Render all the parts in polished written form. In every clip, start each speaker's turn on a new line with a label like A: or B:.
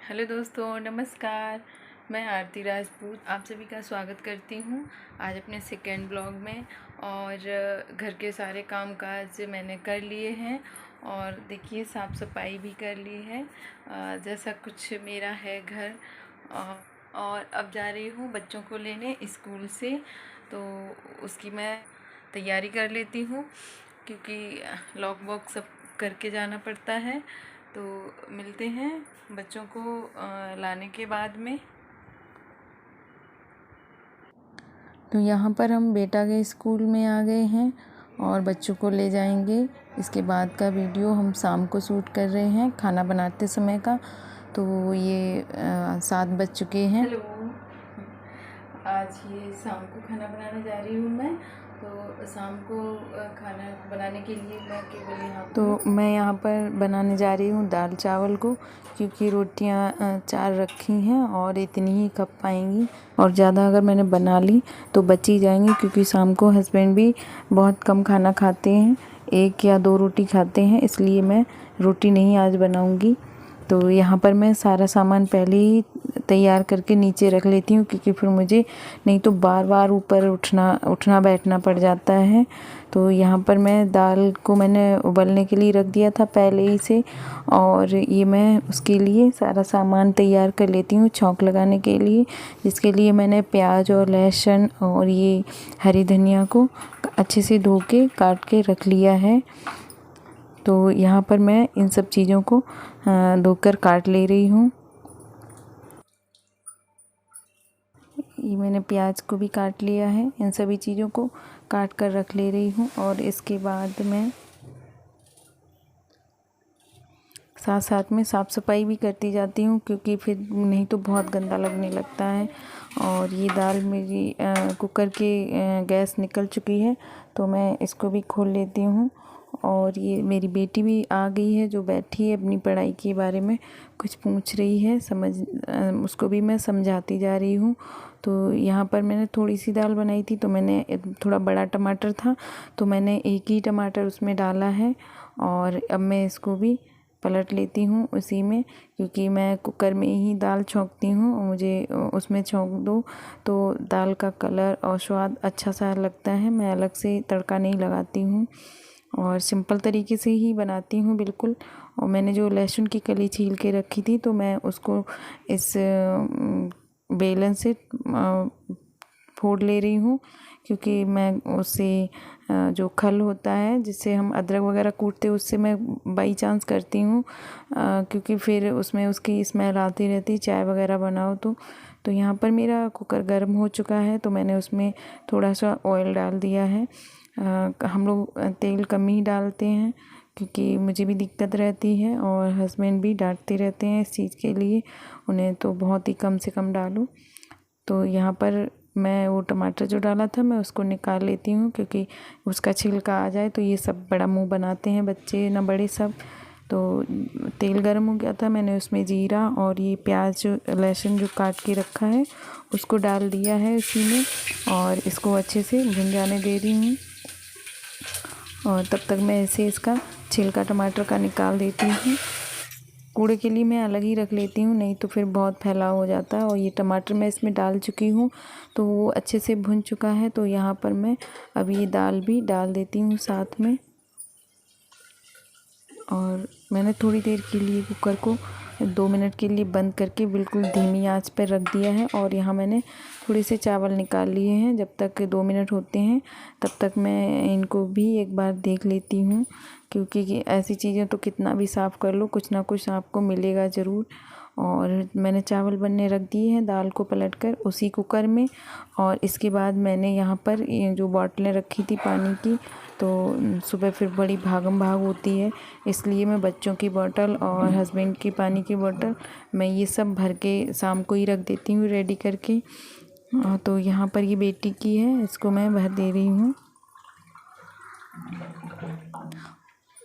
A: Hello दोस्तों, नमस्कार। मैं आरती राजपूत आप सभी का स्वागत करती हूँ आज अपने सेकेंड ब्लॉग में। और घर के सारे काम काज मैंने कर लिए हैं और देखिए साफ़ सफाई भी कर ली है। जैसा कुछ मेरा है घर। और अब जा रही हूँ बच्चों को लेने स्कूल से, तो उसकी मैं तैयारी कर लेती हूँ क्योंकि लॉक बॉक्स सब करके जाना पड़ता है। तो मिलते हैं बच्चों को लाने के बाद में। तो यहाँ पर हम बेटा के स्कूल में आ गए हैं और बच्चों को ले जाएंगे। इसके बाद का वीडियो हम शाम को शूट कर रहे हैं खाना बनाते समय का। तो ये 7 बज चुके हैं। हेलो, आज ये शाम को खाना बनाने जा रही हूँ मैं। तो शाम को खाना बनाने के लिए मैं यहाँ पर बनाने जा रही हूँ दाल चावल को, क्योंकि रोटियाँ 4 रखी हैं और इतनी ही खप पाएंगी। और ज़्यादा अगर मैंने बना ली तो बच ही जाएंगी, क्योंकि शाम को हस्बैंड भी बहुत कम खाना खाते हैं, 1 या 2 रोटी खाते हैं, इसलिए मैं रोटी नहीं आज बनाऊँगी। तो यहाँ पर मैं सारा सामान पहले ही तैयार करके नीचे रख लेती हूँ, क्योंकि फिर मुझे नहीं तो बार बार ऊपर उठना बैठना पड़ जाता है। तो यहाँ पर मैं दाल को मैंने उबलने के लिए रख दिया था पहले ही से, और ये मैं उसके लिए सारा सामान तैयार कर लेती हूँ छौंक लगाने के लिए, जिसके लिए मैंने प्याज और लहसुन और ये हरी धनिया को अच्छे से धो के काट के रख लिया है। तो यहाँ पर मैं इन सब चीज़ों को धोकर काट ले रही हूँ। ये मैंने प्याज को भी काट लिया है, इन सभी चीज़ों को काट कर रख ले रही हूँ। और इसके बाद मैं साथ साथ में साफ़ सफाई भी करती जाती हूँ, क्योंकि फिर नहीं तो बहुत गंदा लगने लगता है। और ये दाल मेरी कुकर के गैस निकल चुकी है, तो मैं इसको भी खोल लेती हूँ। और ये मेरी बेटी भी आ गई है, जो बैठी है अपनी पढ़ाई के बारे में कुछ पूछ रही है, उसको भी मैं समझाती जा रही हूँ। तो यहाँ पर मैंने थोड़ी सी दाल बनाई थी, तो मैंने थोड़ा बड़ा टमाटर था तो मैंने एक ही टमाटर उसमें डाला है। और अब मैं इसको भी पलट लेती हूँ उसी में, क्योंकि मैं कुकर में ही दाल छौंकती हूँ और मुझे उसमें छौंक दो तो दाल का कलर और स्वाद अच्छा सा लगता है। मैं अलग से तड़का नहीं लगाती हूँ और सिंपल तरीके से ही बनाती हूँ बिल्कुल। और मैंने जो लहसुन की कली छील के रखी थी, तो मैं उसको इस बेलन से फोड़ ले रही हूँ, क्योंकि मैं उससे जो खल होता है जिससे हम अदरक वगैरह कूटते हैं, उससे मैं बाई चांस करती हूँ, क्योंकि फिर उसमें उसकी स्मेल आती रहती चाय वगैरह बनाओ तो यहाँ पर मेरा कुकर गर्म हो चुका है, तो मैंने उसमें थोड़ा सा ऑयल डाल दिया है। हम लोग तेल कम ही डालते हैं, क्योंकि मुझे भी दिक्कत रहती है और हस्बैंड भी डांटते रहते हैं इस चीज़ के लिए, उन्हें तो बहुत ही कम से कम डालो। तो यहाँ पर मैं वो टमाटर जो डाला था मैं उसको निकाल लेती हूँ, क्योंकि उसका छिलका आ जाए तो ये सब बड़ा मुंह बनाते हैं बच्चे ना बड़े सब। तो तेल गर्म हो गया था, मैंने उसमें जीरा और ये प्याज लहसुन जो काट के रखा है उसको डाल दिया है उसी में, और इसको अच्छे से भुन जाने दे रही हूँ। और तब तक मैं ऐसे इसका छिलका टमाटर का निकाल देती हूँ। कूड़े के लिए मैं अलग ही रख लेती हूँ, नहीं तो फिर बहुत फैलाव हो जाता है। और ये टमाटर मैं इसमें डाल चुकी हूँ, तो वो अच्छे से भुन चुका है। तो यहाँ पर मैं अब ये दाल भी डाल देती हूँ साथ में। और मैंने थोड़ी देर के लिए कुकर को 2 मिनट के लिए बंद करके बिल्कुल धीमी आंच पर रख दिया है। और यहाँ मैंने थोड़े से चावल निकाल लिए हैं। जब तक 2 मिनट होते हैं तब तक मैं इनको भी एक बार देख लेती हूँ, क्योंकि ऐसी चीज़ें तो कितना भी साफ़ कर लो कुछ ना कुछ आपको मिलेगा ज़रूर। और मैंने चावल बनने रख दिए हैं दाल को पलटकर उसी कुकर में। और इसके बाद मैंने यहाँ पर ये जो बॉटलें रखी थी पानी की, तो सुबह फिर बड़ी भागम भाग होती है, इसलिए मैं बच्चों की बोतल और हस्बैंड की पानी की बोतल मैं ये सब भर के शाम को ही रख देती हूँ रेडी करके। तो यहाँ पर ये बेटी की है, इसको मैं भर दे रही हूँ।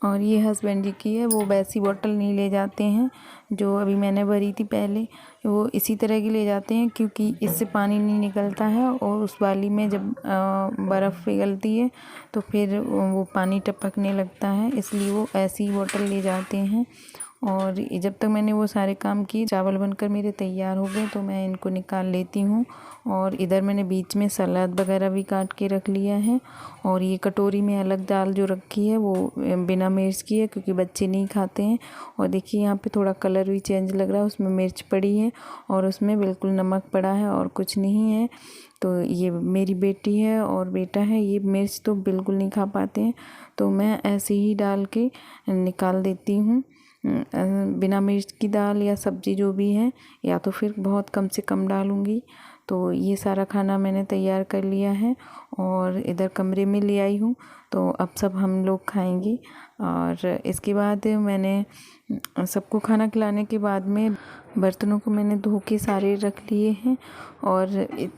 A: और ये हस्बैंड जी की है, वो वैसी बोतल नहीं ले जाते हैं जो अभी मैंने भरी थी पहले, वो इसी तरह की ले जाते हैं, क्योंकि इससे पानी नहीं निकलता है। और उस वाली में जब बर्फ़ पिघलती है तो फिर वो पानी टपकने लगता है, इसलिए वो ऐसी बोतल ले जाते हैं। और जब तक मैंने वो सारे काम किए चावल बनकर मेरे तैयार हो गए तो मैं इनको निकाल लेती हूँ। और इधर मैंने बीच में सलाद वगैरह भी काट के रख लिया है। और ये कटोरी में अलग दाल जो रखी है वो बिना मिर्च की है क्योंकि बच्चे नहीं खाते हैं। और देखिए यहाँ पे थोड़ा कलर भी चेंज लग रहा है, उसमें मिर्च पड़ी है और उसमें बिल्कुल नमक पड़ा है और कुछ नहीं है। तो ये मेरी बेटी है और बेटा है, ये मिर्च तो बिल्कुल नहीं खा पाते हैं, तो मैं ऐसे ही डाल के निकाल देती हूँ। बिना मिर्च की दाल या सब्ज़ी जो भी है, या तो फिर बहुत कम से कम डालूँगी। तो ये सारा खाना मैंने तैयार कर लिया है और इधर कमरे में ले आई हूँ, तो अब सब हम लोग खाएंगे। और इसके बाद मैंने सबको खाना खिलाने के बाद में बर्तनों को मैंने धो के सारे रख लिए हैं। और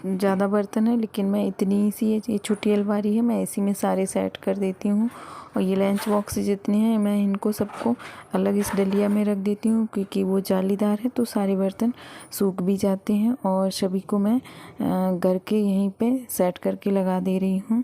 A: ज़्यादा बर्तन है लेकिन मैं इतनी सी ये छोटी अलमारी है, मैं इसी में सारे सेट कर देती हूँ। और ये लंच बॉक्स जितने हैं मैं इनको सबको अलग इस डलिया में रख देती हूँ क्योंकि वो जालीदार है तो सारे बर्तन सूख भी जाते हैं। और सभी को मैं घर के यहीं पे सेट करके लगा दे रही हूँ।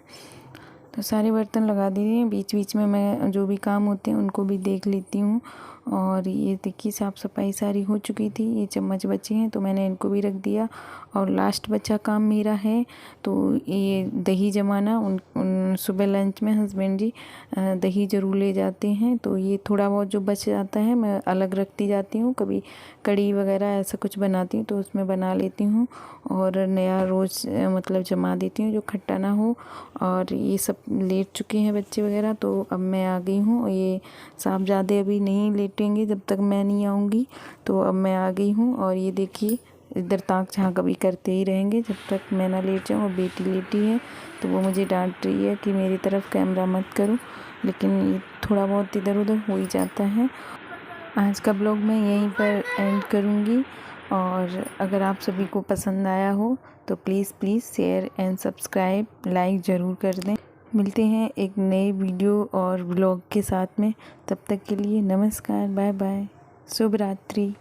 A: तो सारे बर्तन लगा दिए हैं, बीच बीच में मैं जो भी काम होते हैं उनको भी देख लेती हूँ। और ये देखिए साफ़ सफाई सारी हो चुकी थी, ये चम्मच बचे हैं तो मैंने इनको भी रख दिया। और लास्ट बचा काम मेरा है तो ये दही जमाना। उन सुबह लंच में हस्बैंड जी दही ज़रूर ले जाते हैं, तो ये थोड़ा बहुत जो बच जाता है मैं अलग रखती जाती हूँ। कभी कड़ी वगैरह ऐसा कुछ बनाती हूँ तो उसमें बना लेती हूँ और नया रोज़ मतलब जमा देती हूँ जो खट्टा ना हो। और ये सब लेट चुके हैं बच्चे वगैरह, तो अब मैं आ गई हूँ। ये साहबजादे अभी नहीं लेटेंगे जब तक मैं नहीं आऊँगी, तो अब मैं आ गई हूँ। और ये देखिए इधर ताक झाँक अभी करते ही रहेंगे जब तक मैं ना लेट जाऊँ। और बेटी लेटी है तो वो मुझे डांट रही है कि मेरी तरफ कैमरा मत करो, लेकिन ये थोड़ा बहुत इधर उधर हो ही जाता है। आज का ब्लॉग मैं यहीं पर एंड करूँगी। और अगर आप सभी को पसंद आया हो तो please share and subscribe like ज़रूर कर दें। मिलते हैं एक नए वीडियो और ब्लॉग के साथ में, तब तक के लिए नमस्कार, बाय बाय, शुभ रात्रि।